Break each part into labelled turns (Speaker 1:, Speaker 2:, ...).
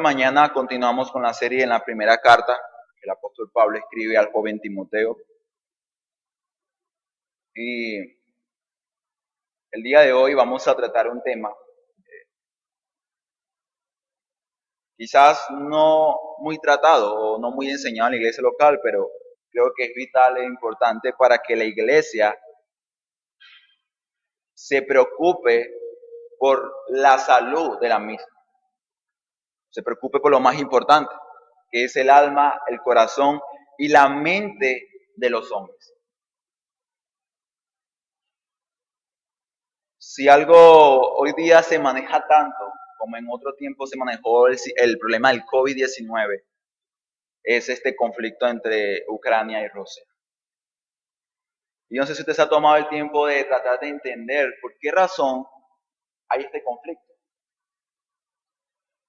Speaker 1: Esta mañana continuamos con la serie en la primera carta que el apóstol Pablo escribe al joven Timoteo. Y el día de hoy vamos a tratar un tema quizás no muy tratado o no muy enseñado en la iglesia local, pero creo que es vital e importante para que la iglesia se preocupe por la salud de la misma. Se preocupe por lo más importante, que es el alma, el corazón y la mente de los hombres. Si algo hoy día se maneja tanto como en otro tiempo se manejó el problema del COVID-19, es este conflicto entre Ucrania y Rusia. Y no sé si usted se ha tomado el tiempo de tratar de entender por qué razón hay este conflicto.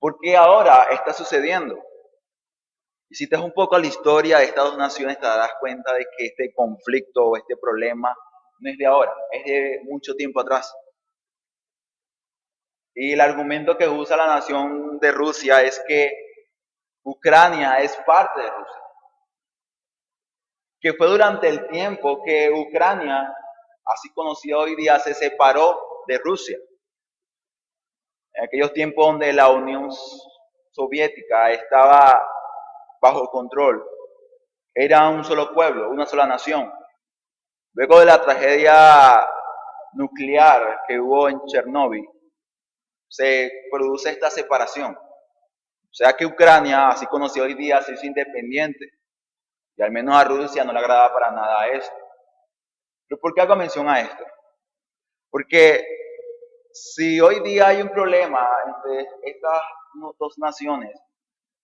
Speaker 1: ¿Por qué ahora está sucediendo? Y si te das un poco a la historia de estas dos naciones, te darás cuenta de que este conflicto o este problema no es de ahora, es de mucho tiempo atrás. Y el argumento que usa la nación de Rusia es que Ucrania es parte de Rusia. Que fue durante el tiempo que Ucrania, así conocida hoy día, se separó de Rusia. En aquellos tiempos donde la Unión Soviética estaba bajo control, era un solo pueblo, una sola nación. Luego de la tragedia nuclear que hubo en Chernóbil, se produce esta separación. O sea que Ucrania, así conocida hoy día, se hizo independiente. Y al menos a Rusia no le agradaba para nada esto. ¿Pero por qué hago mención a esto? Porque si hoy día hay un problema entre estas dos naciones,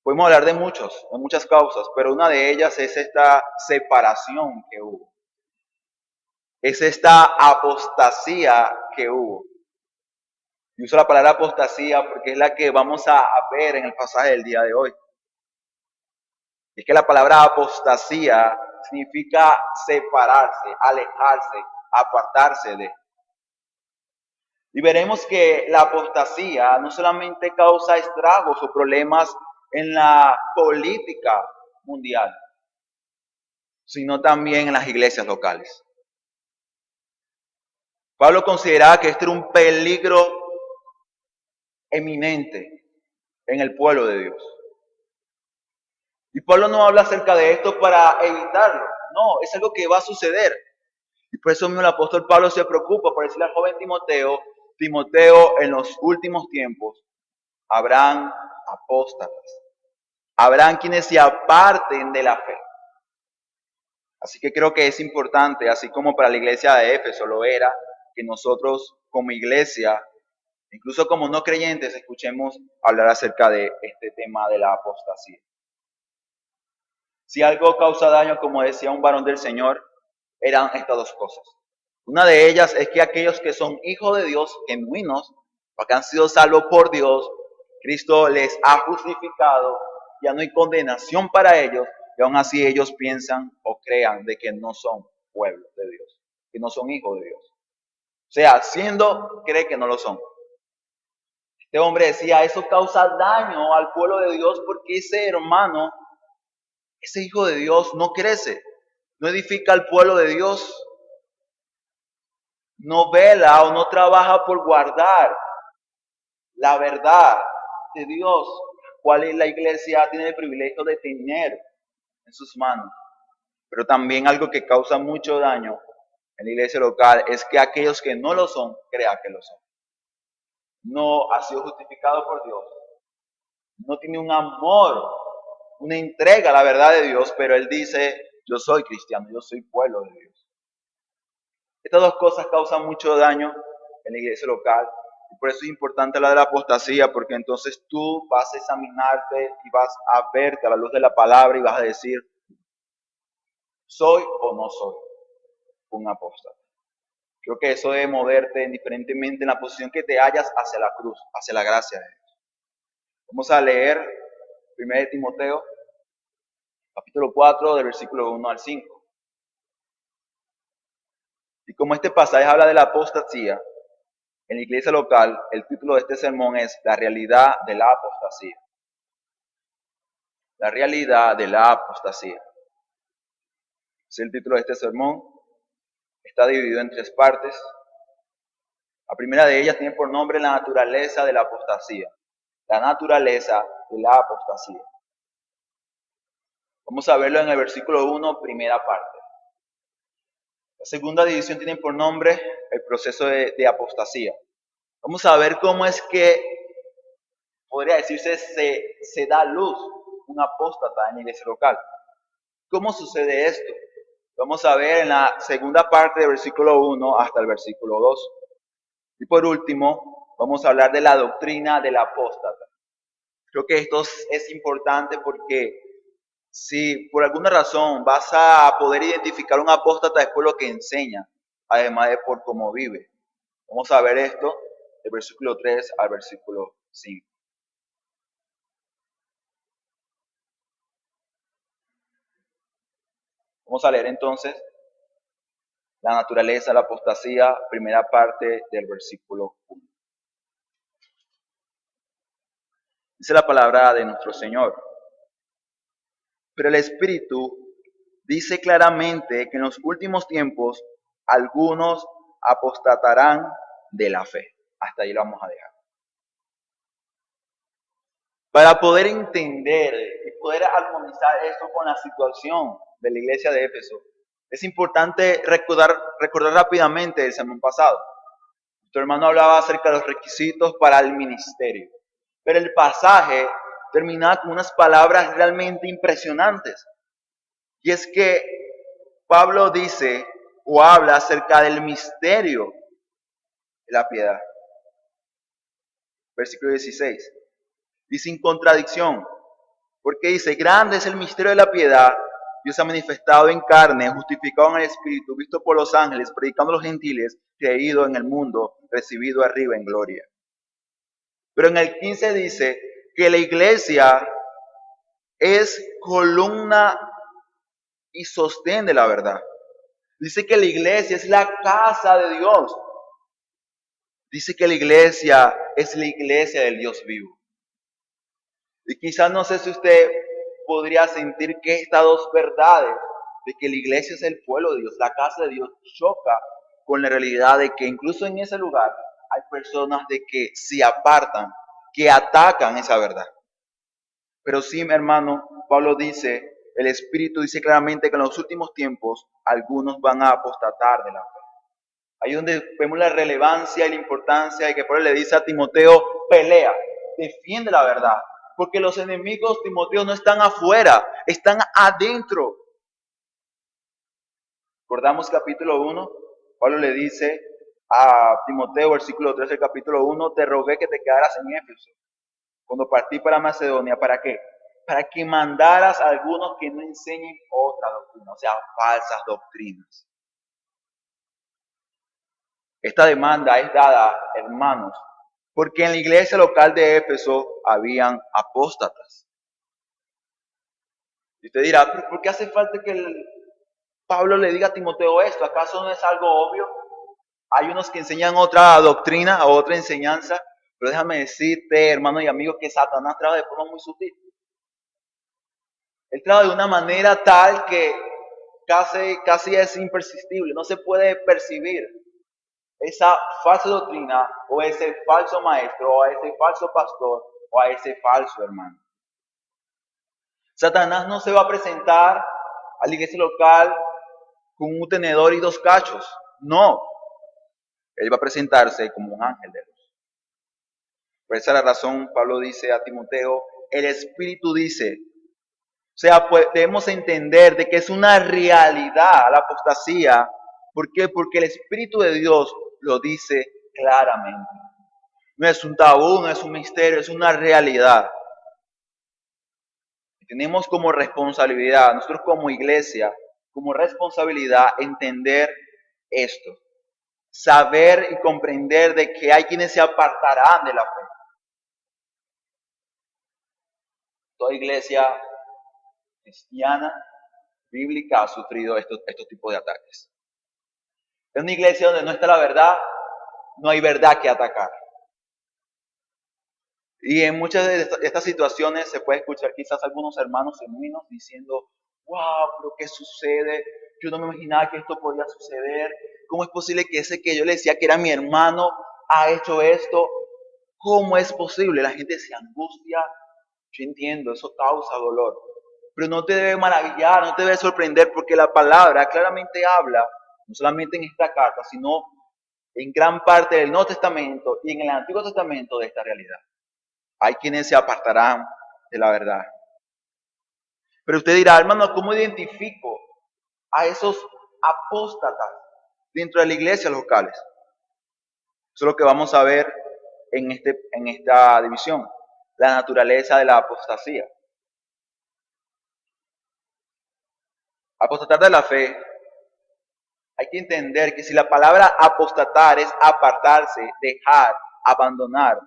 Speaker 1: podemos hablar de muchas causas, pero una de ellas es esta separación que hubo. Es esta apostasía que hubo. Y uso la palabra apostasía porque es la que vamos a ver en el pasaje del día de hoy. Es que la palabra apostasía significa separarse, alejarse, apartarse de. Y veremos que la apostasía no solamente causa estragos o problemas en la política mundial, sino también en las iglesias locales. Pablo consideraba que este era un peligro eminente en el pueblo de Dios. Y Pablo no habla acerca de esto para evitarlo, no, es algo que va a suceder. Y por eso mismo el apóstol Pablo se preocupa por decirle al joven Timoteo, Timoteo, en los últimos tiempos habrán apóstatas, habrán quienes se aparten de la fe. Así que creo que es importante, así como para la iglesia de Éfeso lo era, que nosotros como iglesia, incluso como no creyentes, escuchemos hablar acerca de este tema de la apostasía. Si algo causa daño, como decía un varón del Señor, eran estas dos cosas. Una de ellas es que aquellos que son hijos de Dios, genuinos, o que han sido salvos por Dios, Cristo les ha justificado, ya no hay condenación para ellos, y aún así ellos piensan o crean de que no son pueblo de Dios, que no son hijos de Dios. O sea, siendo, cree que no lo son. Este hombre decía, eso causa daño al pueblo de Dios porque ese hermano, ese hijo de Dios no crece, no edifica al pueblo de Dios, no vela o no trabaja por guardar la verdad de Dios, cual es la iglesia tiene el privilegio de tener en sus manos. Pero también algo que causa mucho daño en la iglesia local es que aquellos que no lo son, crean que lo son. No ha sido justificado por Dios. No tiene un amor, una entrega a la verdad de Dios, pero él dice, yo soy cristiano, yo soy pueblo de Dios. Estas dos cosas causan mucho daño en la iglesia local. Y por eso es importante la de la apostasía, porque entonces tú vas a examinarte y vas a verte a la luz de la palabra y vas a decir, ¿soy o no soy un apóstata? Creo que eso debe moverte indiferentemente en la posición que te hallas hacia la cruz, hacia la gracia de Dios. Vamos a leer 1 Timoteo, capítulo 4, del versículo 1 al 5. Y como este pasaje habla de la apostasía, en la iglesia local, el título de este sermón es La realidad de la apostasía. la realidad de la apostasía. Es el título de este sermón. Está dividido en 3 partes. La primera de ellas tiene por nombre la naturaleza de la apostasía. La naturaleza de la apostasía. Vamos a verlo en el versículo 1, primera parte. La segunda división tiene por nombre el proceso de apostasía. Vamos a ver cómo es que, podría decirse, se da luz un apóstata en la iglesia local. ¿Cómo sucede esto? Vamos a ver en la segunda parte del versículo 1 hasta el versículo 2. Y por último, vamos a hablar de la doctrina del apóstata. Creo que esto es importante porque si por alguna razón vas a poder identificar un apóstata es por lo que enseña, además de por cómo vive. Vamos a ver esto del versículo 3 al versículo 5. Vamos a leer entonces la naturaleza de la apostasía, primera parte del versículo 1. Dice la palabra de nuestro Señor. Pero el Espíritu dice claramente que en los últimos tiempos algunos apostatarán de la fe. Hasta ahí lo vamos a dejar. Para poder entender y poder armonizar esto con la situación de la iglesia de Éfeso, es importante recordar rápidamente el sermón pasado. Tu hermano hablaba acerca de los requisitos para el ministerio, pero el pasaje terminaba con unas palabras realmente impresionantes. Y es que Pablo dice o habla acerca del misterio de la piedad. Versículo 16. Y sin contradicción, porque dice, grande es el misterio de la piedad, Dios ha manifestado en carne, justificado en el Espíritu, visto por los ángeles, predicando a los gentiles, creído en el mundo, recibido arriba en gloria. Pero en el 15 dice que la iglesia es columna y sostén de la verdad. Dice que la iglesia es la casa de Dios. Dice que la iglesia es la iglesia del Dios vivo. Y quizás no sé si usted podría sentir que estas dos verdades, de que la iglesia es el pueblo de Dios, la casa de Dios, choca con la realidad de que incluso en ese lugar hay personas de que se apartan, que atacan esa verdad. Pero sí, mi hermano, Pablo dice, el Espíritu dice claramente que en los últimos tiempos algunos van a apostatar de la fe. Ahí donde vemos la relevancia y la importancia de que Pablo le dice a Timoteo, pelea, defiende la verdad. Porque los enemigos, Timoteo, no están afuera, están adentro. Recordamos capítulo 1, Pablo le dice a Timoteo, versículo 3 del capítulo 1, te rogué que te quedaras en Éfeso. Cuando partí para Macedonia, ¿para qué? Para que mandaras a algunos que no enseñen otra doctrina, o sea, falsas doctrinas. Esta demanda es dada, hermanos, porque en la iglesia local de Éfeso habían apóstatas. Y usted dirá, ¿pero por qué hace falta que Pablo le diga a Timoteo esto? ¿Acaso no es algo obvio? Hay unos que enseñan otra doctrina, otra enseñanza, pero déjame decirte, hermano y amigo, que Satanás trabaja de forma muy sutil. Él trabaja de una manera tal que casi es impersistible, no se puede percibir esa falsa doctrina o ese falso maestro o a ese falso pastor o a ese falso hermano. Satanás no se va a presentar a la iglesia local con un tenedor y 2 cachos, no. Él va a presentarse como un ángel de luz. Por esa la razón Pablo dice a Timoteo, el Espíritu dice, o sea, pues debemos entender de que es una realidad la apostasía. ¿Por qué? Porque el Espíritu de Dios lo dice claramente. No es un tabú, no es un misterio, es una realidad. Y tenemos como responsabilidad, nosotros como iglesia, como responsabilidad entender esto. Saber y comprender de que hay quienes se apartarán de la fe. Toda iglesia cristiana, bíblica, ha sufrido estos tipos de ataques. Es una iglesia donde no está la verdad, no hay verdad que atacar. Y en muchas de estas situaciones se puede escuchar quizás algunos hermanos genuinos diciendo, wow, pero ¿qué sucede? Yo no me imaginaba que esto podía suceder. ¿Cómo es posible que ese que yo le decía que era mi hermano ha hecho esto? ¿Cómo es posible? La gente se angustia. Yo entiendo, eso causa dolor. Pero no te debe maravillar, no te debe sorprender, porque la palabra claramente habla, no solamente en esta carta, sino en gran parte del Nuevo Testamento y en el Antiguo Testamento de esta realidad. Hay quienes se apartarán de la verdad. Pero usted dirá, hermano, ¿cómo identifico a esos apóstatas dentro de la iglesia locales? Eso es lo que vamos a ver en esta división, la naturaleza de la apostasía. Apostatar de la fe, hay que entender que si la palabra apostatar es apartarse, dejar, abandonar,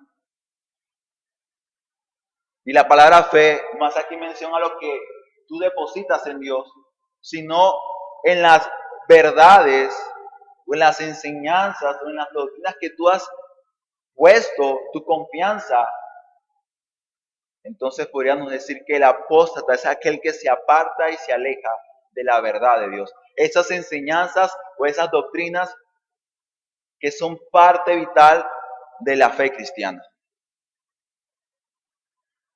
Speaker 1: y la palabra fe más aquí menciona lo que tú depositas en Dios, sino en las verdades o en las enseñanzas o en las doctrinas que tú has puesto tu confianza. Entonces podríamos decir que el apóstata es aquel que se aparta y se aleja de la verdad de Dios. Esas enseñanzas o esas doctrinas que son parte vital de la fe cristiana.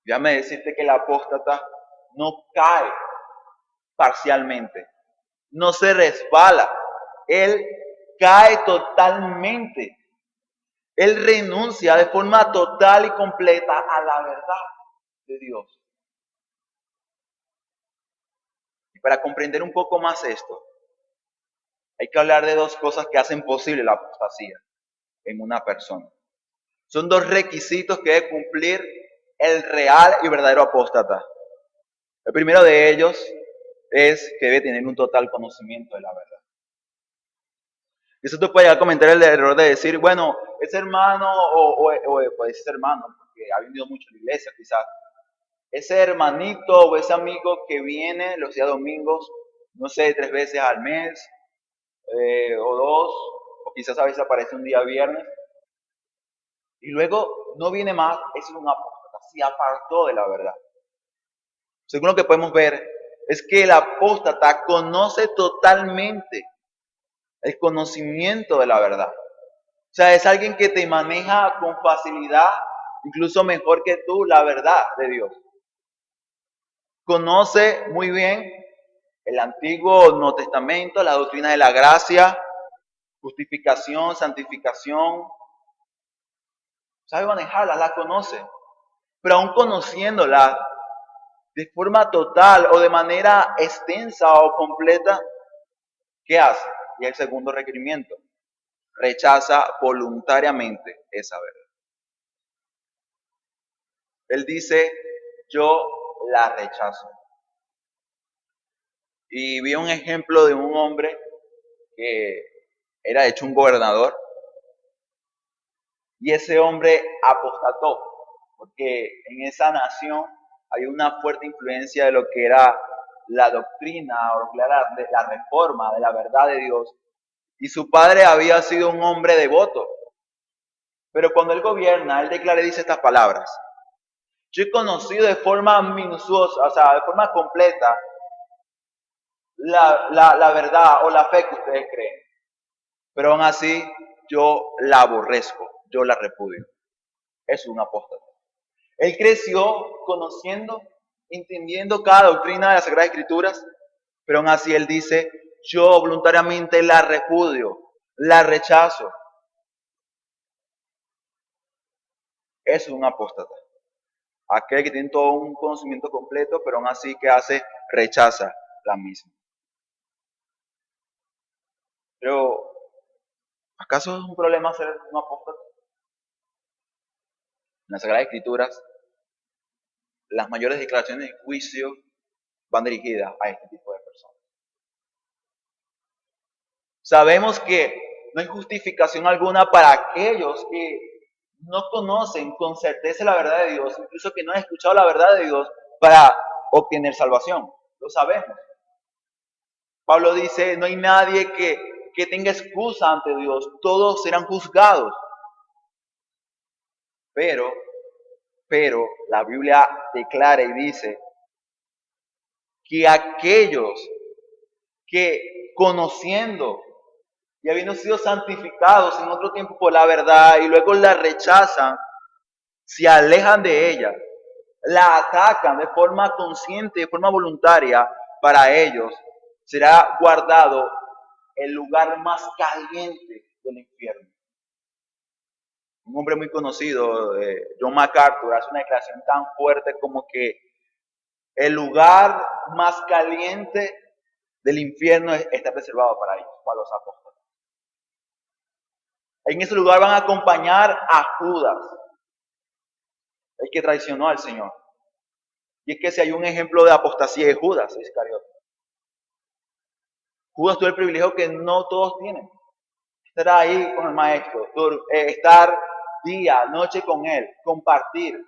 Speaker 1: Déjame decirte que el apóstata no cae parcialmente, no se resbala, él cae totalmente, él renuncia de forma total y completa a la verdad de Dios. Y para comprender un poco más esto, hay que hablar de dos cosas que hacen posible la apostasía en una persona. Son dos requisitos que debe cumplir el real y verdadero apóstata. El primero de ellos es que debe tener un total conocimiento de la verdad. Y eso te puede llegar a comentar el error de decir, bueno, ese hermano, o puede ser hermano, porque ha venido mucho a la iglesia quizás, ese hermanito o ese amigo que viene los días domingos, no sé, 3 veces al mes, o 2, o quizás a veces aparece un día viernes, y luego no viene más, es un apóstata, se apartó de la verdad. Según lo que podemos ver, es que el apóstata conoce totalmente el conocimiento de la verdad. O sea, es alguien que te maneja con facilidad, incluso mejor que tú, la verdad de Dios. Conoce muy bien el Antiguo Nuevo Testamento, la doctrina de la gracia, justificación, santificación. Sabe manejarla, la conoce. Pero aún conociéndola de forma total o de manera extensa o completa, ¿qué hace? Y el segundo requerimiento, rechaza voluntariamente esa verdad. Él dice, yo la rechazo. Y vi un ejemplo de un hombre que era de hecho un gobernador, y ese hombre apostató, porque en esa nación hay una fuerte influencia de lo que era la doctrina o la reforma de la verdad de Dios, y su padre había sido un hombre devoto. Pero cuando él gobierna, él declara y dice estas palabras: yo he conocido de forma minuciosa, o sea, de forma completa, la verdad o la fe que ustedes creen. Pero aún así, yo la aborrezco, yo la repudio. Es un apóstata. Él creció conociendo, entendiendo cada doctrina de las Sagradas Escrituras, pero aún así él dice, yo voluntariamente la repudio, la rechazo. Es un apóstata. Aquel que tiene todo un conocimiento completo, pero aún así, ¿qué hace? Rechaza la misma. Pero, ¿acaso es un problema ser un apóstata? En las Sagradas Escrituras, las mayores declaraciones de juicio van dirigidas a este tipo de personas. Sabemos que no hay justificación alguna para aquellos que no conocen con certeza la verdad de Dios, incluso que no han escuchado la verdad de Dios para obtener salvación. Lo sabemos. Pablo dice, no hay nadie que tenga excusa ante Dios, todos serán juzgados. Pero Pero la Biblia declara y dice que aquellos que conociendo y habiendo sido santificados en otro tiempo por la verdad y luego la rechazan, se alejan de ella, la atacan de forma consciente, de forma voluntaria, para ellos será guardado el lugar más caliente del infierno. Un hombre muy conocido, John MacArthur, hace una declaración tan fuerte como que el lugar más caliente del infierno está reservado para ellos, para los apóstoles. En ese lugar van a acompañar a Judas, el que traicionó al Señor. Y es que si hay un ejemplo de apostasía es Judas Iscariote. Judas tuvo el privilegio que no todos tienen. Estar ahí con el maestro, estar día, noche con él, compartir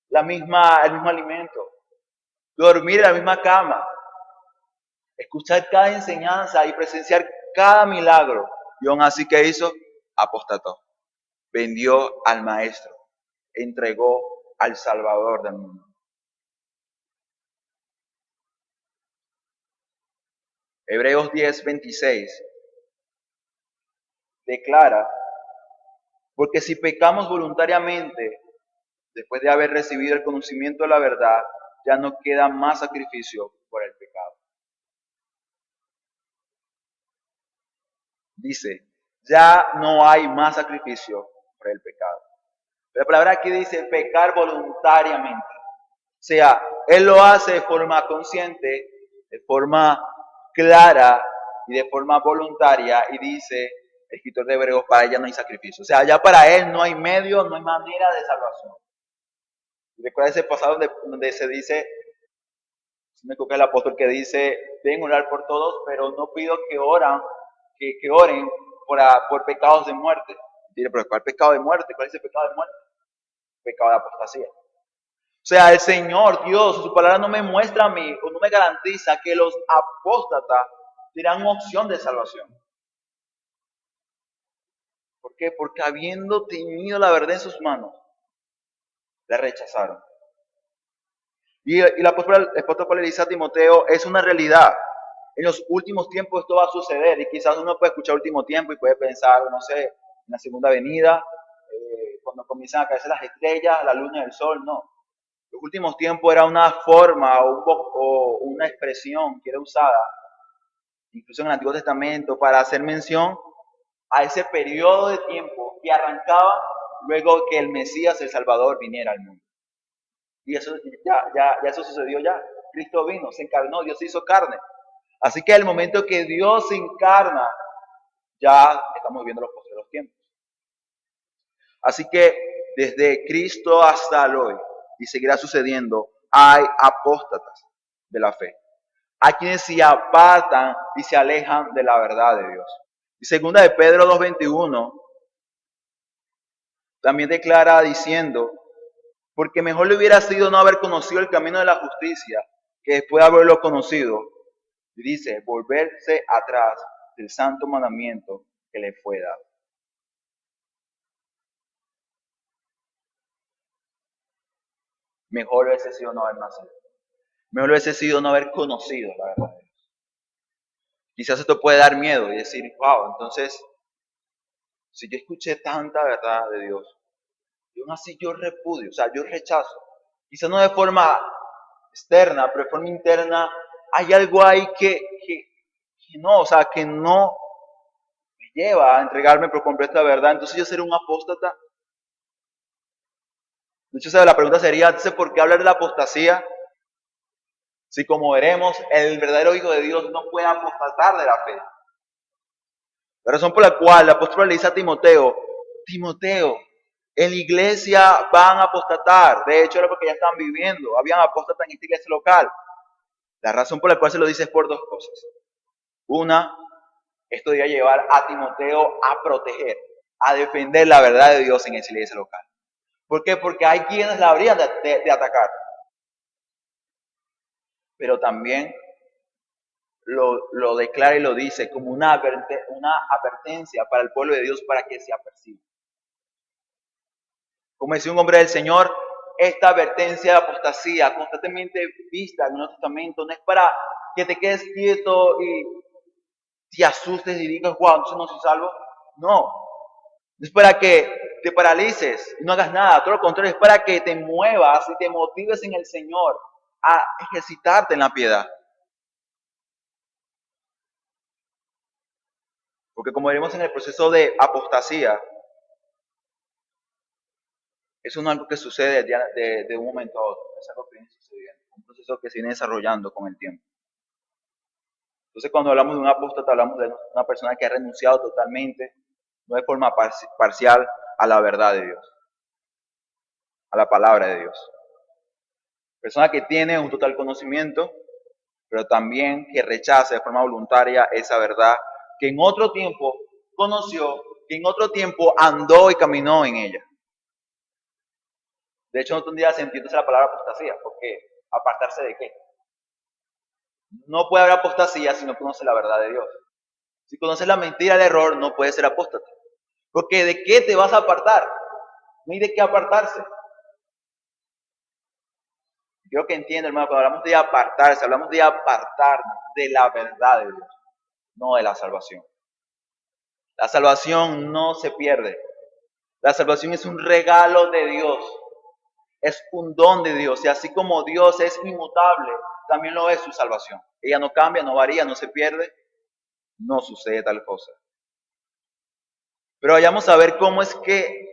Speaker 1: el mismo alimento, dormir en la misma cama, escuchar cada enseñanza y presenciar cada milagro. Y aún así, ¿qué hizo? Apostató. Vendió al maestro. Entregó al Salvador del mundo. Hebreos 10:26 declara, porque si pecamos voluntariamente, después de haber recibido el conocimiento de la verdad, ya no queda más sacrificio por el pecado. Dice, ya no hay más sacrificio por el pecado. La palabra aquí dice pecar voluntariamente. O sea, él lo hace de forma consciente, de forma clara y de forma voluntaria, y dice el escritor de Hebreos, para ella no hay sacrificio. O sea, ya para él no hay medio, no hay manera de salvación. Recuerda ese pasado donde se dice, me toca el apóstol que dice, deben orar por todos, pero no pido que oren por pecados de muerte. Dice, pero ¿cuál pecado de muerte? ¿Cuál es el pecado de muerte? Pecado de apostasía. O sea, el Señor, Dios, su palabra no me muestra a mí, o no me garantiza que los apóstatas tendrán una opción de salvación. ¿Por qué? Porque habiendo tenido la verdad en sus manos, la rechazaron. Y el apóstol Pablo le dice a Timoteo, es una realidad. En los últimos tiempos esto va a suceder, y quizás uno puede escuchar último tiempo y puede pensar, no sé, en la segunda venida, cuando comienzan a caerse las estrellas, la luna y el sol, no. Los últimos tiempos era una forma o una expresión que era usada, incluso en el Antiguo Testamento, para hacer mención a ese periodo de tiempo que arrancaba luego que el Mesías, el Salvador, viniera al mundo. Y eso ya eso sucedió ya. Cristo vino, se encarnó, Dios se hizo carne. Así que el momento que Dios se encarna, ya estamos viviendo los posteriores tiempos. Así que desde Cristo hasta el hoy, y seguirá sucediendo, hay apóstatas de la fe. Hay quienes se apartan y se alejan de la verdad de Dios. Y segunda de Pedro 2:21 también declara diciendo, porque mejor le hubiera sido no haber conocido el camino de la justicia que después de haberlo conocido, y dice, volverse atrás del santo mandamiento que le fue dado. Mejor hubiese sido no haber nacido. Mejor hubiese sido no haber conocido la verdad de Dios. Quizás esto puede dar miedo y decir, wow, entonces, si yo escuché tanta verdad de Dios, y aún así yo repudio, o sea, yo rechazo. Quizás no de forma externa, pero de forma interna, hay algo ahí que no, o sea, que no me lleva a entregarme por completo la verdad. Entonces yo seré un apóstata. De hecho, la pregunta sería, entonces, ¿por qué hablar de la apostasía? Si como veremos, el verdadero Hijo de Dios no puede apostatar de la fe. La razón por la cual el apóstol le dice a Timoteo, en la iglesia van a apostatar. De hecho, era porque ya estaban viviendo. Habían apóstatas en esta iglesia local. La razón por la cual se lo dice es por dos cosas. Una, esto debía llevar a Timoteo a proteger, a defender la verdad de Dios en esa iglesia local. ¿Por qué? Porque hay quienes la habrían de atacar. Pero también lo declara y lo dice como una advertencia para el pueblo de Dios para que se aperciba. Como decía un hombre del Señor, esta advertencia de apostasía constantemente vista en el Nuevo Testamento no es para que te quedes quieto y te asustes y digas, wow, entonces no soy salvo. No, es para que te paralices y no hagas nada. Todo lo contrario, es para que te muevas y te motives en el Señor a ejercitarte en la piedad. Porque como veremos en el proceso de apostasía, eso no es algo que sucede de un momento a otro, es algo que viene sucediendo, un proceso que se viene desarrollando con el tiempo. Entonces cuando hablamos de un apóstata, hablamos de una persona que ha renunciado totalmente, no de forma parcial, a la verdad de Dios, a la palabra de Dios. Persona que tiene un total conocimiento, pero también que rechaza de forma voluntaria esa verdad que en otro tiempo conoció, que en otro tiempo andó y caminó en ella. De hecho, no tendría sentido usar la palabra apostasía, porque ¿apartarse de qué? No puede haber apostasía si no conoce la verdad de Dios. Si conoces la mentira, el error, no puede ser apóstata. Porque ¿de qué te vas a apartar? No hay de qué apartarse. Creo que entiendo, hermano, cuando hablamos de apartarse, hablamos de apartarnos de la verdad de Dios, no de la salvación. La salvación no se pierde. La salvación es un regalo de Dios. Es un don de Dios. Y así como Dios es inmutable, también lo es su salvación. Ella no cambia, no varía, no se pierde. No sucede tal cosa. Pero vayamos a ver cómo es que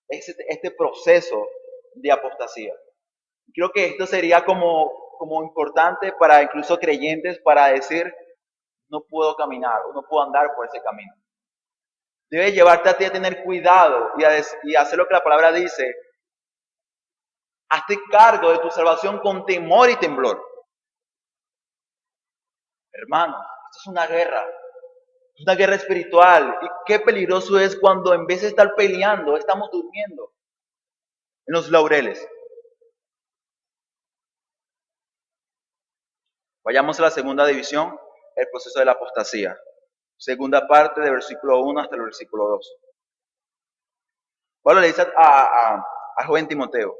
Speaker 1: es este proceso de apostasía. Creo que esto sería como importante para incluso creyentes para decir, no puedo caminar o no puedo andar por ese camino. Debe llevarte a ti a tener cuidado y a hacer lo que la palabra dice. Hazte cargo de tu salvación con temor y temblor. Hermano, esto es una guerra. Es una guerra espiritual. Y qué peligroso es cuando en vez de estar peleando, estamos durmiendo en los laureles. Vayamos a la segunda división, el proceso de la apostasía. Segunda parte del versículo 1 hasta el versículo 2. Pablo le dice a joven Timoteo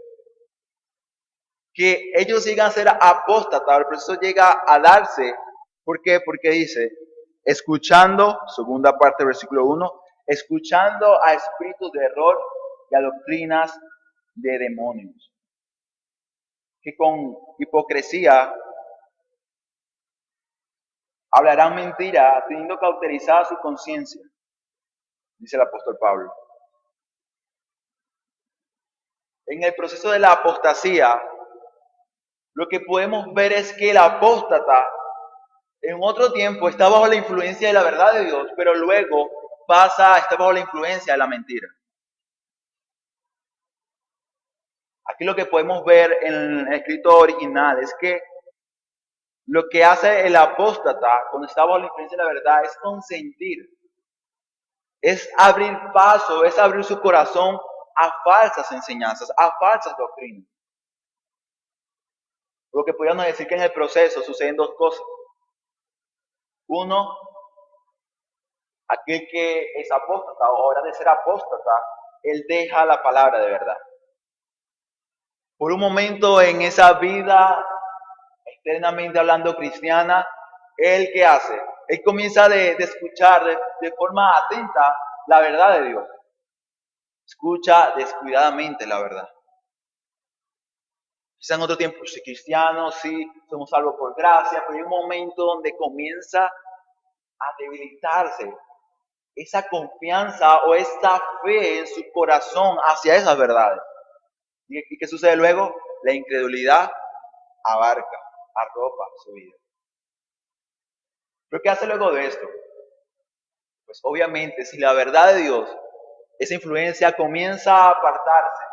Speaker 1: que ellos llegan a ser apóstatas, el proceso llega a darse. ¿Por qué? Porque dice, escuchando, segunda parte del versículo 1, escuchando a espíritus de error y a doctrinas de demonios, que con hipocresía hablarán mentira, teniendo cauterizada su conciencia, dice el apóstol Pablo. En el proceso de la apostasía, lo que podemos ver es que el apóstata en otro tiempo está bajo la influencia de la verdad de Dios, pero luego pasa a estar bajo la influencia de la mentira. Aquí lo que podemos ver en el escrito original es que lo que hace el apóstata cuando está bajo la influencia de la verdad es consentir, es abrir paso, es abrir su corazón a falsas enseñanzas, a falsas doctrinas. Lo que podríamos decir que en el proceso suceden dos cosas. Uno, aquel que es apóstata o hora de ser apóstata, él deja la palabra de verdad. Por un momento en esa vida eternamente hablando cristiana, él ¿qué hace? Él comienza de escuchar de forma atenta la verdad de Dios. Escucha descuidadamente la verdad. Quizá en otro tiempo, sí, cristianos, sí, somos salvos por gracia, pero hay un momento donde comienza a debilitarse esa confianza o esa fe en su corazón hacia esas verdades. ¿Y qué sucede luego? La incredulidad arropa su vida. ¿Pero qué hace luego de esto? Pues obviamente, si la verdad de Dios, esa influencia comienza a apartarse,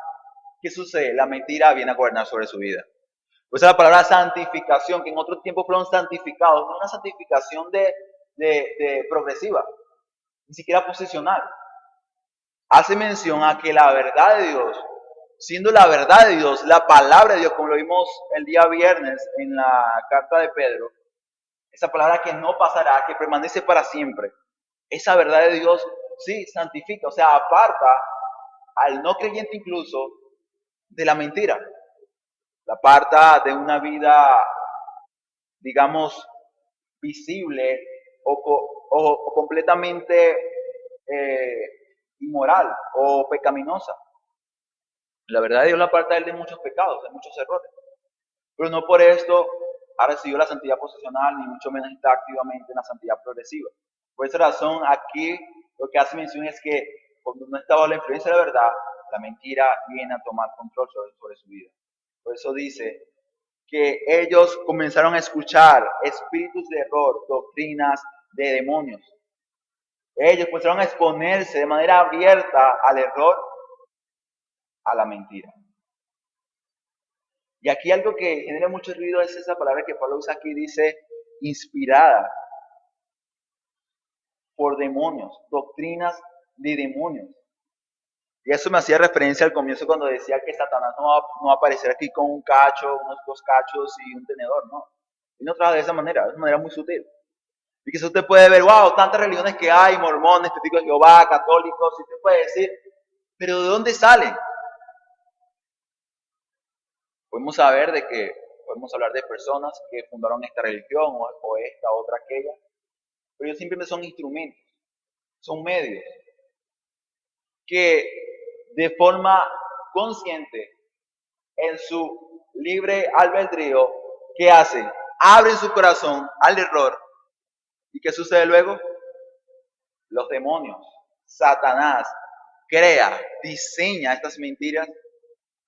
Speaker 1: ¿qué sucede? La mentira viene a gobernar sobre su vida. Pues la palabra santificación, que en otro tiempo fueron santificados, no una santificación de progresiva, ni siquiera posicional. Hace mención a que la verdad de Dios, siendo la verdad de Dios, la palabra de Dios, como lo vimos el día viernes en la carta de Pedro, esa palabra que no pasará, que permanece para siempre, esa verdad de Dios sí santifica, o sea, aparta al no creyente incluso de la mentira. La aparta de una vida, digamos, visible o completamente inmoral o pecaminosa. La verdad de Dios la aparta de él de muchos pecados, de muchos errores. Pero no por esto ha recibido la santidad posicional, ni mucho menos está activamente en la santidad progresiva. Por esa razón, aquí lo que hace mención es que cuando no está bajo la influencia de la verdad, la mentira viene a tomar control sobre su vida. Por eso dice que ellos comenzaron a escuchar espíritus de error, doctrinas de demonios. Ellos comenzaron a exponerse de manera abierta al error, a la mentira. Y aquí algo que genera mucho ruido es esa palabra que Pablo usa aquí, dice inspirada por demonios, doctrinas de demonios. Y eso me hacía referencia al comienzo cuando decía que Satanás no va a aparecer aquí con un cacho, unos dos cachos y un tenedor, no. Y no trabaja de esa manera muy sutil. Y que usted puede ver, wow, tantas religiones que hay, mormones, testigos de Jehová, católicos, y usted puede decir, pero ¿de dónde salen? Podemos saber de que, podemos hablar de personas que fundaron esta religión o esta, otra, aquella, pero ellos simplemente son instrumentos, son medios que de forma consciente, en su libre albedrío, ¿qué hacen? Abren su corazón al error. ¿Y qué sucede luego? Los demonios, Satanás, crea, diseña estas mentiras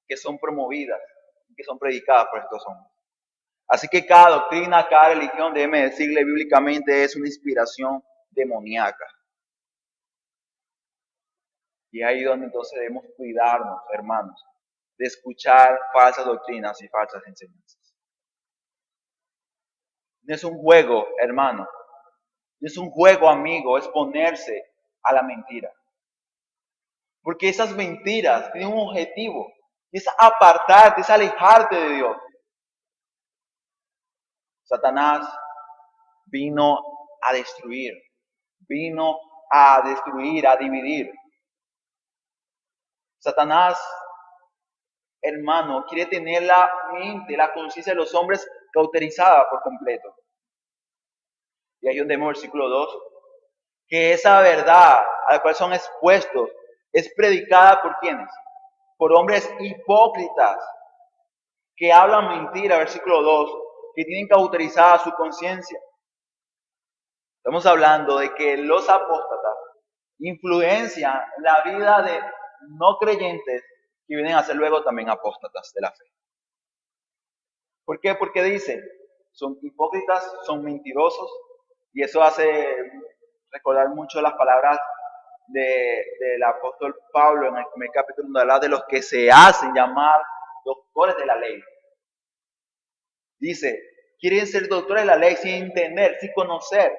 Speaker 1: que son promovidas, que son predicadas por estos hombres. Así que cada doctrina, cada religión, déjeme decirle bíblicamente, es una inspiración demoníaca. Y es ahí donde entonces debemos cuidarnos, hermanos, de escuchar falsas doctrinas y falsas enseñanzas. No es un juego, hermano. No es un juego, amigo, es ponerse a la mentira. Porque esas mentiras tienen un objetivo, es apartarte, es alejarte de Dios. Satanás vino a destruir, a dividir. Satanás, hermano, quiere tener la mente, la conciencia de los hombres cauterizada por completo. Y ahí donde vemos el versículo 2, que esa verdad a la cual son expuestos es predicada por quienes? Por hombres hipócritas que hablan mentira, versículo 2, que tienen cauterizada su conciencia. Estamos hablando de que los apóstatas influencian la vida de no creyentes que vienen a ser luego también apóstatas de la fe. ¿Por qué? Porque dicen, son hipócritas, son mentirosos, y eso hace recordar mucho las palabras del apóstol Pablo en el primer capítulo, donde habla de los que se hacen llamar doctores de la ley. Dice, quieren ser doctores de la ley sin entender, sin conocer.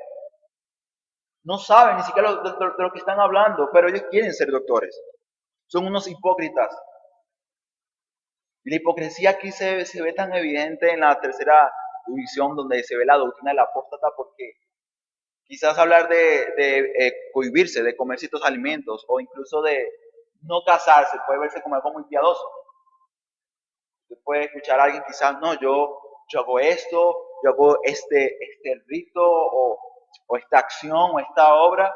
Speaker 1: No saben ni siquiera de lo que están hablando, pero ellos quieren ser doctores. Son unos hipócritas. Y la hipocresía aquí se ve tan evidente en la tercera división, donde se ve la doctrina del apóstata, porque quizás hablar de cohibirse, de comer ciertos alimentos, o incluso de no casarse, puede verse como algo muy piadoso. Usted puede escuchar a alguien quizás, no, yo hago esto, yo hago este rito, o esta acción, o esta obra,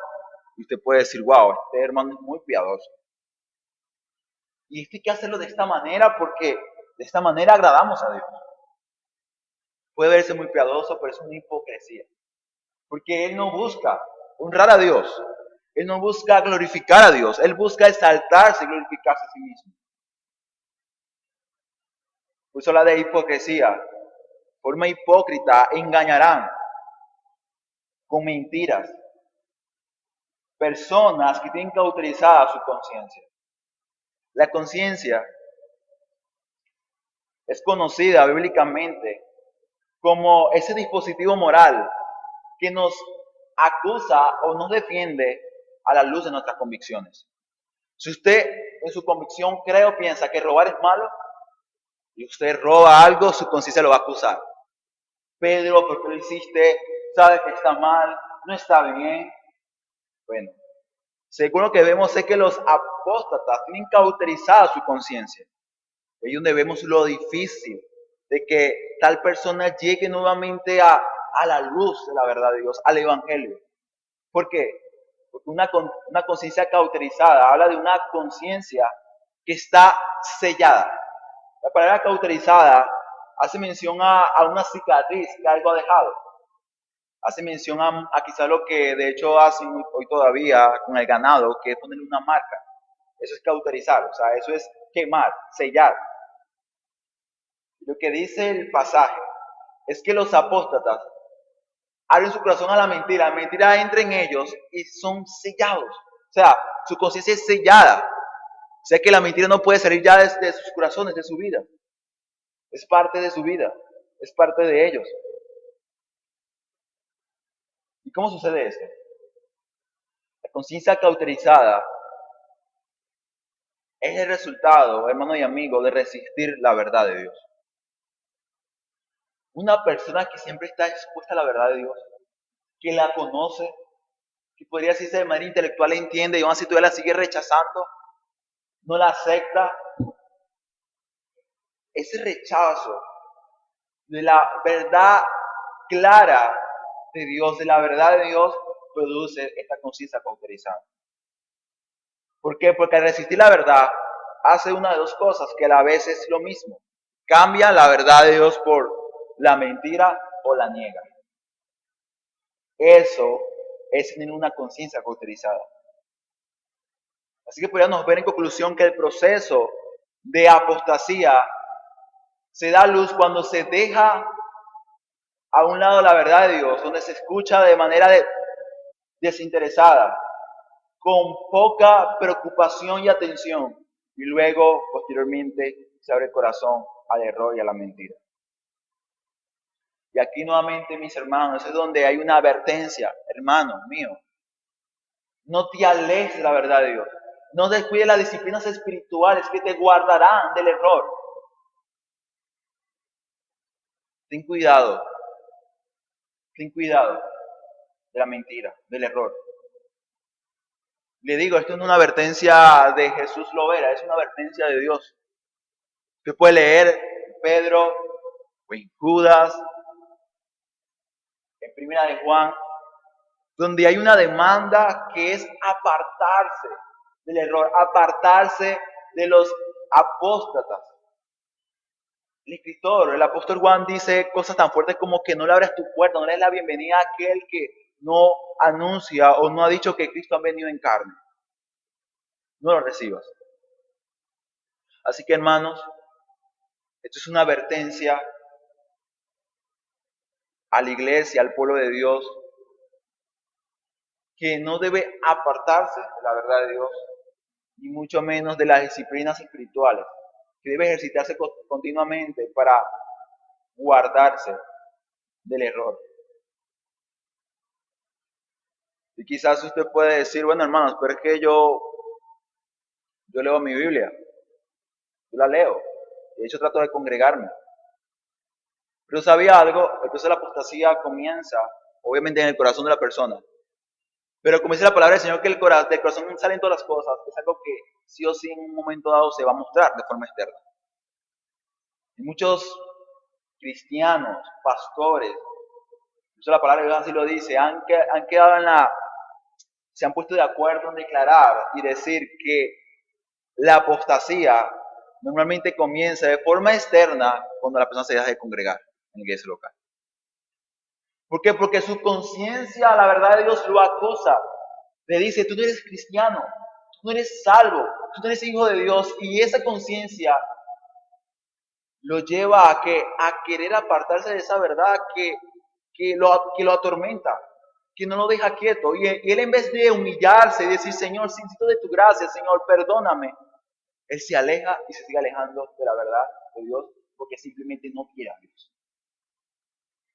Speaker 1: y usted puede decir, wow, este hermano es muy piadoso. Y esto hay que hacerlo de esta manera porque de esta manera agradamos a Dios. Puede verse muy piadoso, pero es una hipocresía. Porque Él no busca honrar a Dios. Él no busca glorificar a Dios. Él busca exaltarse y glorificarse a sí mismo. Por eso la de hipocresía. Forma hipócrita engañarán con mentiras personas que tienen cauterizada su conciencia. La conciencia es conocida bíblicamente como ese dispositivo moral que nos acusa o nos defiende a la luz de nuestras convicciones. Si usted en su convicción cree o piensa que robar es malo y usted roba algo, su conciencia lo va a acusar. Pedro, ¿por qué lo hiciste? ¿Sabes que está mal? ¿No está bien? Bueno, según lo que vemos es que los apóstatas tienen cauterizada su conciencia. Ahí donde vemos lo difícil de que tal persona llegue nuevamente a la luz de la verdad de Dios, al Evangelio. ¿Por qué? Porque una conciencia cauterizada habla de una conciencia que está sellada. La palabra cauterizada hace mención a una cicatriz que algo ha dejado. Hace mención a quizá lo que de hecho hacen hoy todavía con el ganado, que es ponerle una marca. Eso es cauterizar, o sea, eso es quemar, sellar. Lo que dice el pasaje es que los apóstatas abren su corazón a la mentira entra en ellos y son sellados. O sea, su conciencia es sellada. O sea que la mentira no puede salir ya de sus corazones, de su vida. Es parte de su vida, es parte de ellos. ¿Y cómo sucede esto? La conciencia cauterizada es el resultado, hermano y amigo, de resistir la verdad de Dios. Una persona que siempre está expuesta a la verdad de Dios, que la conoce, que podría decirse de manera intelectual la entiende y aún así todavía la sigue rechazando, no la acepta. Ese rechazo de la verdad clara de Dios, de la verdad de Dios, produce esta conciencia cauterizada. ¿Por qué? Porque al resistir la verdad, hace una de dos cosas, que a la vez es lo mismo. Cambia la verdad de Dios por la mentira o la niega. Eso es tener una conciencia cauterizada. Así que podríamos ver en conclusión que el proceso de apostasía se da a luz cuando se deja a un lado la verdad de Dios, donde se escucha de manera desinteresada, con poca preocupación y atención, y luego, posteriormente, se abre el corazón al error y a la mentira. Y aquí nuevamente, mis hermanos, es donde hay una advertencia, hermano mío. No te alejes de la verdad de Dios. No descuides las disciplinas espirituales que te guardarán del error. Ten cuidado de la mentira, del error. Le digo, esto no es una advertencia de Jesús Lovera, es una advertencia de Dios. Usted puede leer Pedro o en Judas, en Primera de Juan, donde hay una demanda que es apartarse del error, apartarse de los apóstatas. El escritor, el apóstol Juan dice cosas tan fuertes como que no le abras tu puerta, no le des la bienvenida a aquel que no anuncia o no ha dicho que Cristo ha venido en carne. No lo recibas. Así que hermanos, esto es una advertencia a la iglesia, al pueblo de Dios, que no debe apartarse de la verdad de Dios, ni mucho menos de las disciplinas espirituales, que debe ejercitarse continuamente para guardarse del error. Y quizás usted puede decir, bueno hermanos, pero es que yo leo mi Biblia, yo la leo, de hecho trato de congregarme. Pero ¿sabía algo? Entonces la apostasía comienza, obviamente, en el corazón de la persona. Pero como dice la palabra del Señor, que del corazón salen todas las cosas, es algo que sí o sí en un momento dado se va a mostrar de forma externa. Y muchos cristianos, pastores, eso la palabra de Dios así lo dice, han quedado se han puesto de acuerdo en declarar y decir que la apostasía normalmente comienza de forma externa cuando la persona se deja de congregar en la iglesia local. ¿Por qué? Porque su conciencia, la verdad de Dios, lo acusa. Le dice, tú no eres cristiano, tú no eres salvo, tú no eres hijo de Dios. Y esa conciencia lo lleva a querer apartarse de esa verdad que lo atormenta, que no lo deja quieto. Y él en vez de humillarse y decir, Señor, necesito de tu gracia, Señor, perdóname, él se aleja y se sigue alejando de la verdad de Dios porque simplemente no quiere a Dios.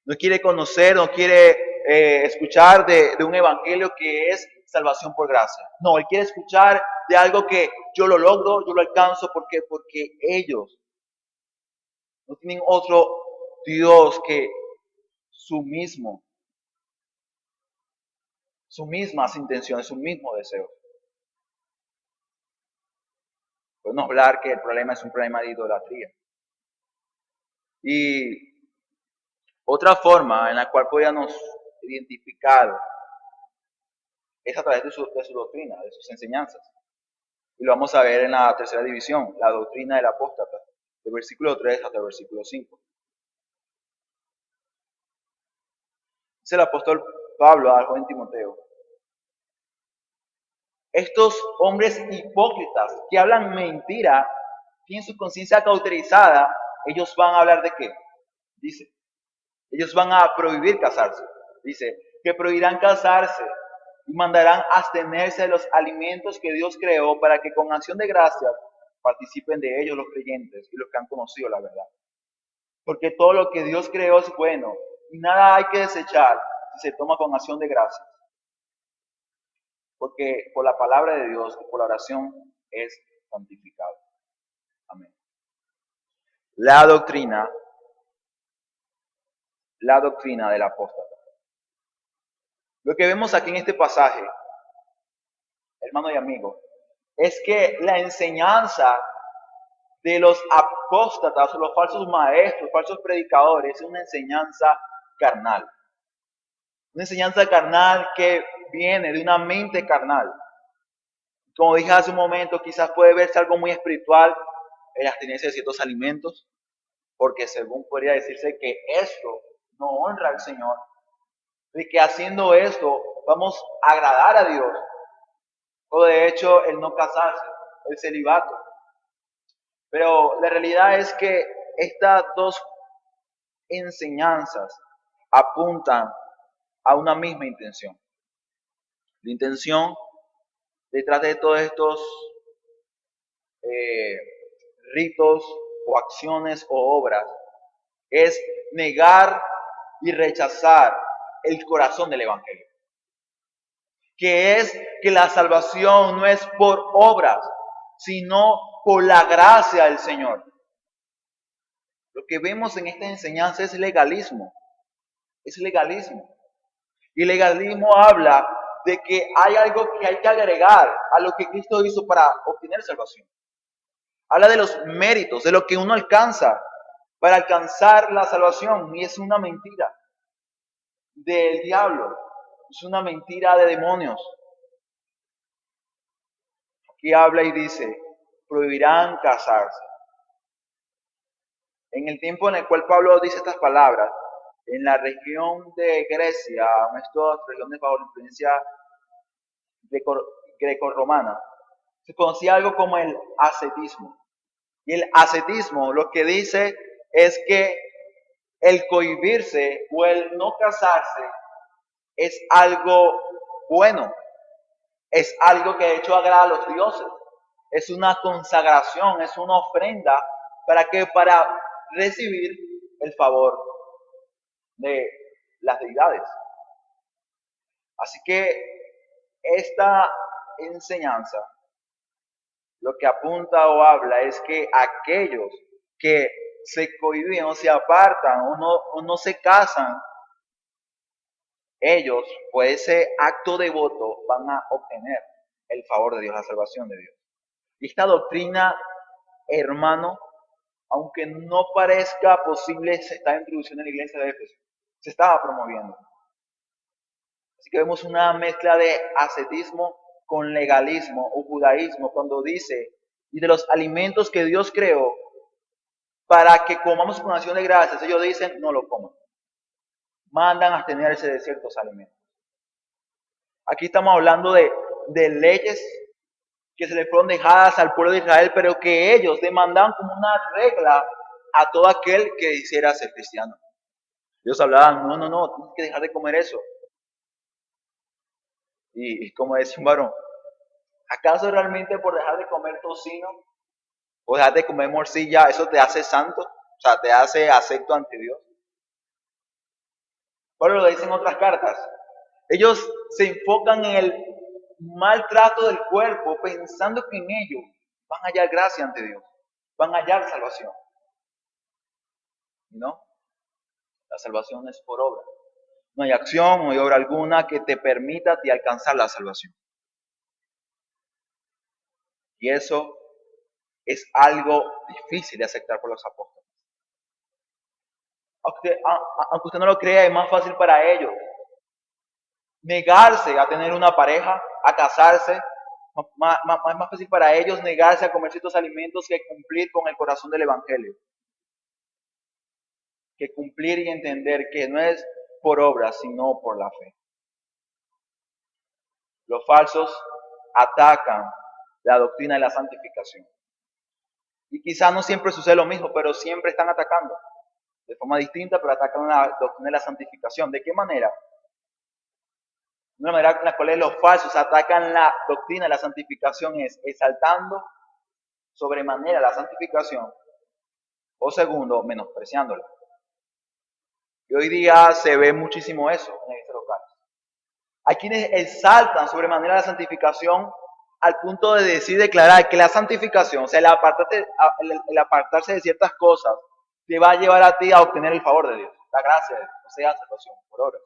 Speaker 1: No quiere conocer, no quiere escuchar de un evangelio que es salvación por gracia. No, él quiere escuchar de algo que yo lo logro, yo lo alcanzo. ¿Por qué? Porque ellos no tienen otro Dios que sus mismas intenciones, su mismo deseo. Pues no hablar que el problema es un problema de idolatría. Y otra forma en la cual podríamos identificar es a través de su doctrina, de sus enseñanzas. Y lo vamos a ver en la tercera división, la doctrina del apóstata, del versículo 3 hasta el versículo 5. Dice el apóstol Pablo al joven Timoteo: estos hombres hipócritas que hablan mentira, tienen su conciencia cauterizada, ellos van a hablar de qué? Dice, ellos van a prohibir casarse. Dice, que prohibirán casarse y mandarán abstenerse de los alimentos que Dios creó para que con acción de gracias participen de ellos los creyentes y los que han conocido la verdad. Porque todo lo que Dios creó es bueno y nada hay que desechar si se toma con acción de gracias. Porque por la palabra de Dios y por la oración es santificado. Amén. La doctrina del apóstata. Lo que vemos aquí en este pasaje, hermano y amigo, es que la enseñanza de los apóstatas o los falsos maestros, falsos predicadores, es una enseñanza carnal. Una enseñanza carnal que viene de una mente carnal. Como dije hace un momento, quizás puede verse algo muy espiritual en la abstinencia de ciertos alimentos, porque según podría decirse que esto no honra al Señor, de que haciendo esto vamos a agradar a Dios, o de hecho el no casarse, el celibato. Pero la realidad es que estas dos enseñanzas apuntan a una misma intención. La intención detrás de todos estos ritos o acciones o obras es negar y rechazar el corazón del Evangelio, que es que la salvación no es por obras, sino por la gracia del Señor. Lo que vemos en esta enseñanza es legalismo. Es legalismo. Y legalismo habla de que hay algo que hay que agregar a lo que Cristo hizo para obtener salvación. Habla de los méritos, de lo que uno alcanza para alcanzar la salvación. Y es una mentira del diablo. Es una mentira de demonios. Aquí habla y dice, prohibirán casarse. En el tiempo en el cual Pablo dice estas palabras, en la región de Grecia, estas regiones bajo la influencia greco-romana, se conocía algo como el ascetismo. Y el ascetismo lo que dice es que el cohibirse o el no casarse es algo bueno, es algo que de hecho agrada a los dioses, es una consagración, es una ofrenda para recibir el favor de las deidades. Así que esta enseñanza lo que apunta o habla es que aquellos que se cohiben o se apartan o no se casan, ellos por ese acto devoto van a obtener el favor de Dios, la salvación de Dios. Y esta doctrina, hermano, aunque no parezca posible, se está introduciendo en la iglesia de Éfeso. Se estaba promoviendo. Así que vemos una mezcla de ascetismo con legalismo o judaísmo cuando dice, y de los alimentos que Dios creó para que comamos con acción de gracias, ellos dicen, no lo coman. Mandan a abstenerse de ciertos alimentos. Aquí estamos hablando de leyes que se le fueron dejadas al pueblo de Israel, pero que ellos demandaban como una regla a todo aquel que quisiera ser cristiano. Ellos hablaban, no, tienes que dejar de comer eso. Y como decía un varón, ¿acaso realmente por dejar de comer tocino o dejar de comer morcilla, eso te hace santo? O sea, te hace acepto ante Dios. Pablo lo dice en otras cartas. Ellos se enfocan en el maltrato del cuerpo pensando que en ello van a hallar gracia ante Dios, van a hallar salvación. ¿No? La salvación no es por obra. No hay acción, no hay obra alguna que te permita a ti alcanzar la salvación. Y eso es algo difícil de aceptar por los apóstoles. Aunque usted no lo crea, es más fácil para ellos negarse a tener una pareja, a casarse. Es más fácil para ellos negarse a comer ciertos alimentos que cumplir con el corazón del Evangelio. Que cumplir y entender que no es por obras, sino por la fe. Los falsos atacan la doctrina de la santificación. Y quizás no siempre sucede lo mismo, pero siempre están atacando. De forma distinta, pero atacan la doctrina de la santificación. ¿De qué manera? Una manera en la cual los falsos atacan la doctrina de la santificación es exaltando sobremanera la santificación, o segundo, menospreciándola. Y hoy día se ve muchísimo eso en este local. Hay quienes exaltan sobremanera la santificación al punto de decir, declarar que la santificación, o sea, el apartarse de ciertas cosas, te va a llevar a ti a obtener el favor de Dios, la gracia de Dios, o sea, salvación por obra.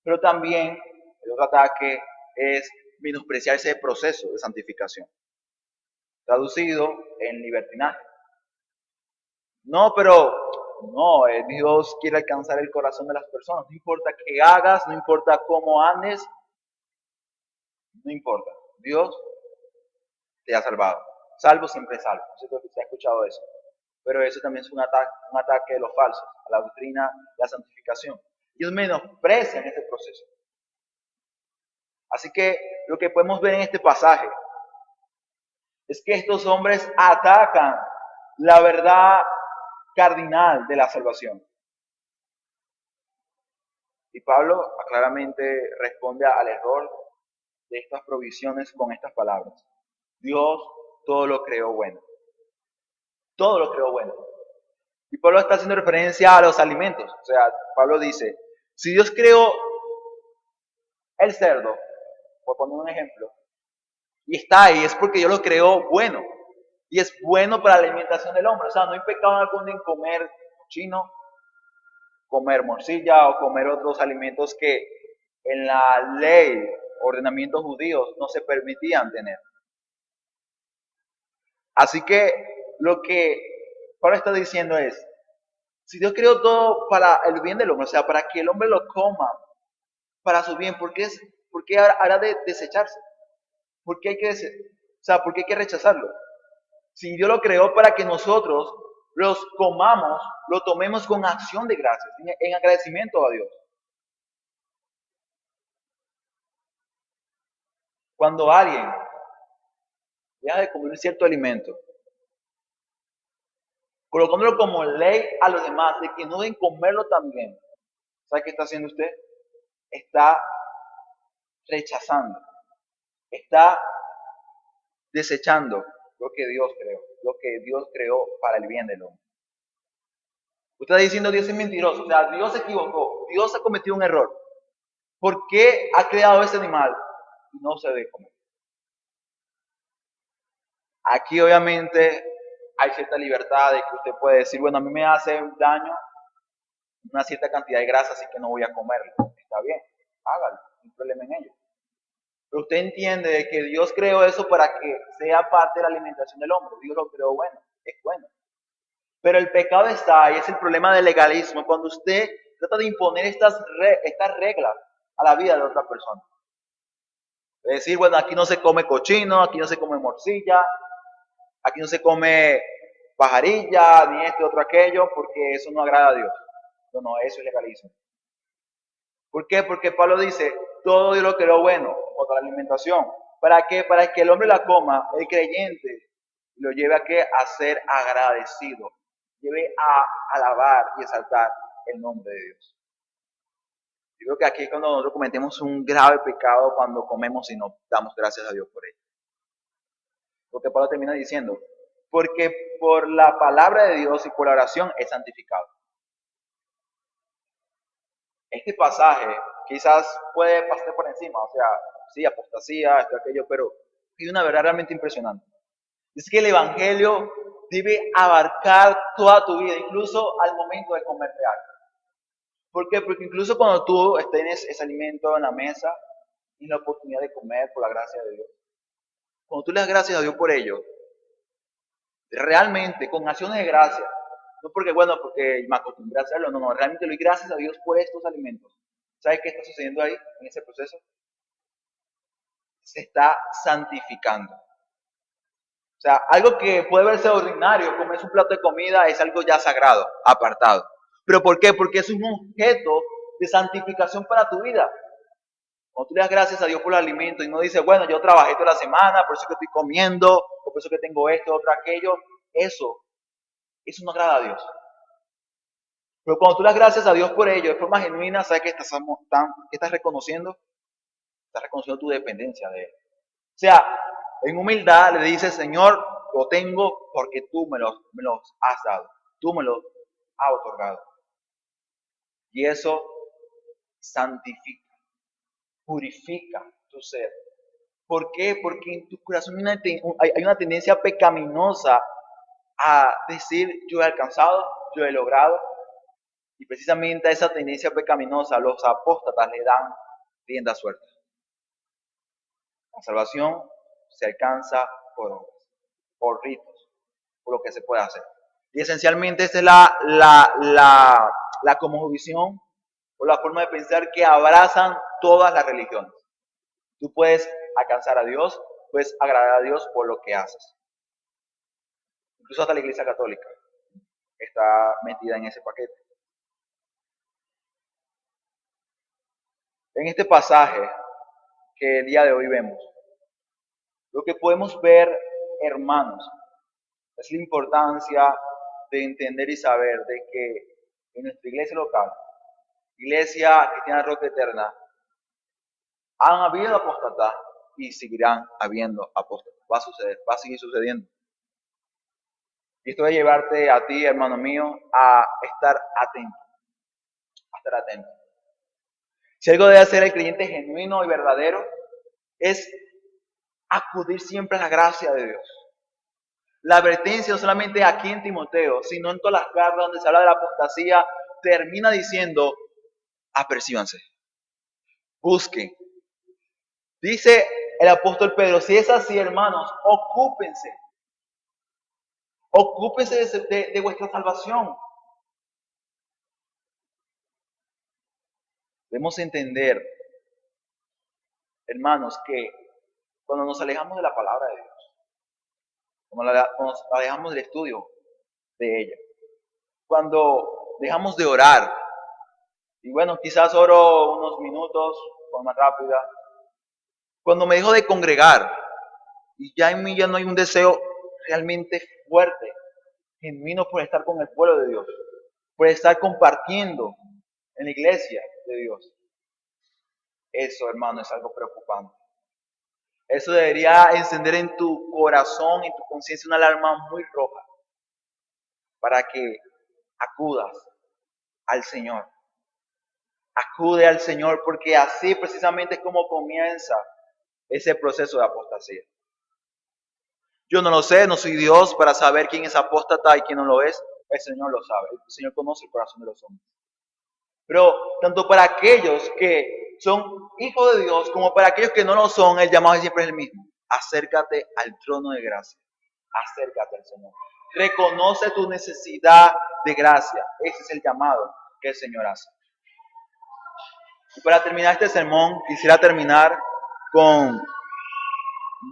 Speaker 1: Pero también el otro ataque es menospreciar ese proceso de santificación, traducido en libertinaje. No, pero no, Dios quiere alcanzar el corazón de las personas. No importa qué hagas, no importa cómo andes, no importa. Dios te ha salvado. Salvo siempre salvo. No sé si usted ha escuchado eso. Pero eso también es un ataque de los falsos, a la doctrina de la santificación. Ellos menosprecian este proceso. Así que lo que podemos ver en este pasaje es que estos hombres atacan la verdad cardinal de la salvación. Y Pablo claramente responde al error de estas provisiones con estas palabras. Dios todo lo creó bueno. Todo lo creó bueno. Y Pablo está haciendo referencia a los alimentos. O sea, Pablo dice, si Dios creó el cerdo, por poner un ejemplo, y está ahí, es porque Dios lo creó bueno. Y es bueno para la alimentación del hombre. O sea, no hay pecado alguno en comer cochino, comer morcilla o comer otros alimentos que en la ley, ordenamientos judíos, no se permitían tener. Así que lo que Pablo está diciendo es, si Dios creó todo para el bien del hombre, o sea, para que el hombre lo coma, para su bien, ¿por qué hará de desecharse? ¿Por qué hay que ¿por qué hay que rechazarlo? Si Dios lo creó para que nosotros los comamos, lo tomemos con acción de gracias, en agradecimiento a Dios. Cuando alguien deja de comer cierto alimento, colocándolo como ley a los demás de que no deben comerlo también, ¿sabe qué está haciendo usted? Está rechazando, está desechando lo que Dios creó para el bien del hombre. Usted está diciendo Dios es mentiroso, o sea, Dios se equivocó, Dios ha cometido un error. ¿Por qué ha creado ese animal y no se debe comer? Aquí obviamente hay cierta libertad de que usted puede decir, bueno, a mí me hace daño una cierta cantidad de grasa, así que no voy a comerlo. Está bien, hágalo, no hay problema en ello. Pero usted entiende de que Dios creó eso para que sea parte de la alimentación del hombre. Dios lo creó bueno, es bueno. Pero el pecado está ahí, es el problema del legalismo, cuando usted trata de imponer estas reglas a la vida de otra persona. Es decir, bueno, aquí no se come cochino, aquí no se come morcilla, aquí no se come pajarilla, ni esto, otro, aquello, porque eso no agrada a Dios. No, eso es legalismo. ¿Por qué? Porque Pablo dice, todo Dios lo creó bueno, contra la alimentación. ¿Para qué? Para que el hombre la coma, el creyente, lo lleve a qué? A ser agradecido. Lleve a alabar y exaltar el nombre de Dios. Yo creo que aquí es cuando nosotros cometemos un grave pecado cuando comemos y no damos gracias a Dios por ello. Porque Pablo termina diciendo, porque por la palabra de Dios y por la oración es santificado. Este pasaje quizás puede pasar por encima, o sea, sí, apostasía, esto, aquello, pero es una verdad realmente impresionante. Es que el Evangelio debe abarcar toda tu vida, incluso al momento de comerte algo. ¿Por qué? Porque incluso cuando tú tienes ese alimento en la mesa, tienes la oportunidad de comer por la gracia de Dios. Cuando tú le das gracias a Dios por ello, realmente con acciones de gracia. No porque, bueno, porque me acostumbré a hacerlo, no, realmente le doy gracias a Dios por estos alimentos. ¿Sabes qué está sucediendo ahí, en ese proceso? Se está santificando. O sea, algo que puede verse ordinario, como es un plato de comida, es algo ya sagrado, apartado. ¿Pero por qué? Porque es un objeto de santificación para tu vida. Cuando tú le das gracias a Dios por el alimento y no dices, bueno, yo trabajé toda la semana, por eso que estoy comiendo, o por eso que tengo esto, otro, aquello, eso no agrada a Dios. Pero cuando tú le das gracias a Dios por ello, de forma genuina, ¿sabes qué estás reconociendo? Estás reconociendo tu dependencia de Él. O sea, en humildad le dices, Señor, lo tengo porque tú me los has dado. Tú me los has otorgado. Y eso santifica, purifica tu ser. ¿Por qué? Porque en tu corazón hay una tendencia pecaminosa a decir, yo he alcanzado, yo he logrado. Y precisamente a esa tendencia pecaminosa los apóstatas le dan rienda suelta. La salvación se alcanza por obras, por ritos, por lo que se puede hacer. Y esencialmente esta es la cosmovisión o la forma de pensar que abrazan todas las religiones. Tú puedes alcanzar a Dios, puedes agradar a Dios por lo que haces. Incluso hasta la Iglesia Católica está metida en ese paquete. En este pasaje que el día de hoy vemos, lo que podemos ver, hermanos, es la importancia de entender y saber de que en nuestra iglesia local, Iglesia Cristiana Roca Eterna, han habido apóstatas y seguirán habiendo apóstatas. Va a suceder, va a seguir sucediendo. Y esto debe llevarte a ti, hermano mío, a estar atento. A estar atento. Si algo debe hacer el creyente genuino y verdadero, es acudir siempre a la gracia de Dios. La advertencia no solamente aquí en Timoteo, sino en todas las cartas donde se habla de la apostasía, termina diciendo, apercíbanse, busquen. Dice el apóstol Pedro, si es así, hermanos, ocúpense de vuestra salvación. Debemos entender, hermanos, que cuando nos alejamos de la palabra de Dios, cuando nos alejamos del estudio de ella, cuando dejamos de orar, y bueno, quizás oro unos minutos, de forma rápida, cuando me dejo de congregar, y ya en mí ya no hay un deseo realmente fuerte, genuino por estar con el pueblo de Dios, por estar compartiendo en la iglesia de Dios. Eso, hermano, es algo preocupante. Eso debería encender en tu corazón, en tu conciencia, una alarma muy roja para que acudas al Señor. Acude al Señor porque así precisamente es como comienza ese proceso de apostasía. Yo no lo sé, no soy Dios para saber quién es apóstata y quién no lo es. El Señor lo sabe, el Señor conoce el corazón de los hombres. Pero tanto para aquellos que son hijos de Dios como para aquellos que no lo son, el llamado siempre es el mismo. Acércate al trono de gracia. Acércate al Señor. Reconoce tu necesidad de gracia. Ese es el llamado que el Señor hace. Y para terminar este sermón, quisiera terminar con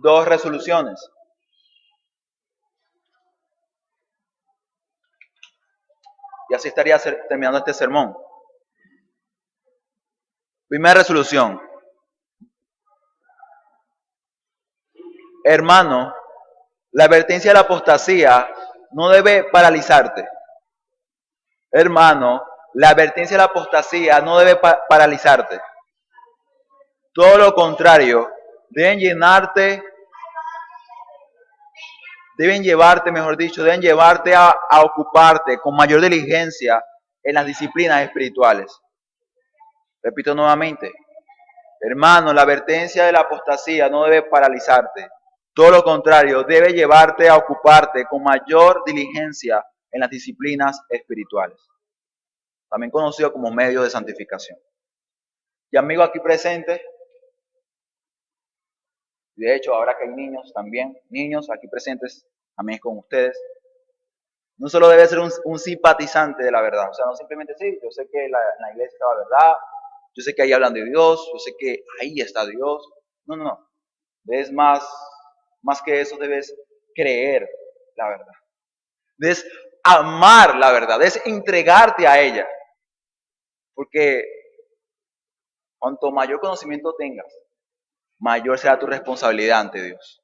Speaker 1: dos resoluciones. Y así estaría terminando este sermón. Primera resolución. Hermano, la advertencia de la apostasía no debe paralizarte. Hermano, la advertencia de la apostasía no debe paralizarte. Todo lo contrario, deben llevarte a ocuparte con mayor diligencia en las disciplinas espirituales. Repito nuevamente, hermano, la advertencia de la apostasía no debe paralizarte. Todo lo contrario, debe llevarte a ocuparte con mayor diligencia en las disciplinas espirituales, también conocido como medio de santificación. Y amigos aquí presentes, de hecho ahora que hay niños también, niños aquí presentes Amén con ustedes. No solo debe ser un simpatizante de la verdad, o sea, no simplemente sí, yo sé que la iglesia está la verdad, yo sé que ahí hablan de Dios, yo sé que ahí está Dios. No, no, no. Debes más que eso, debes creer la verdad. Debes amar la verdad, debes entregarte a ella. Porque cuanto mayor conocimiento tengas, mayor será tu responsabilidad ante Dios.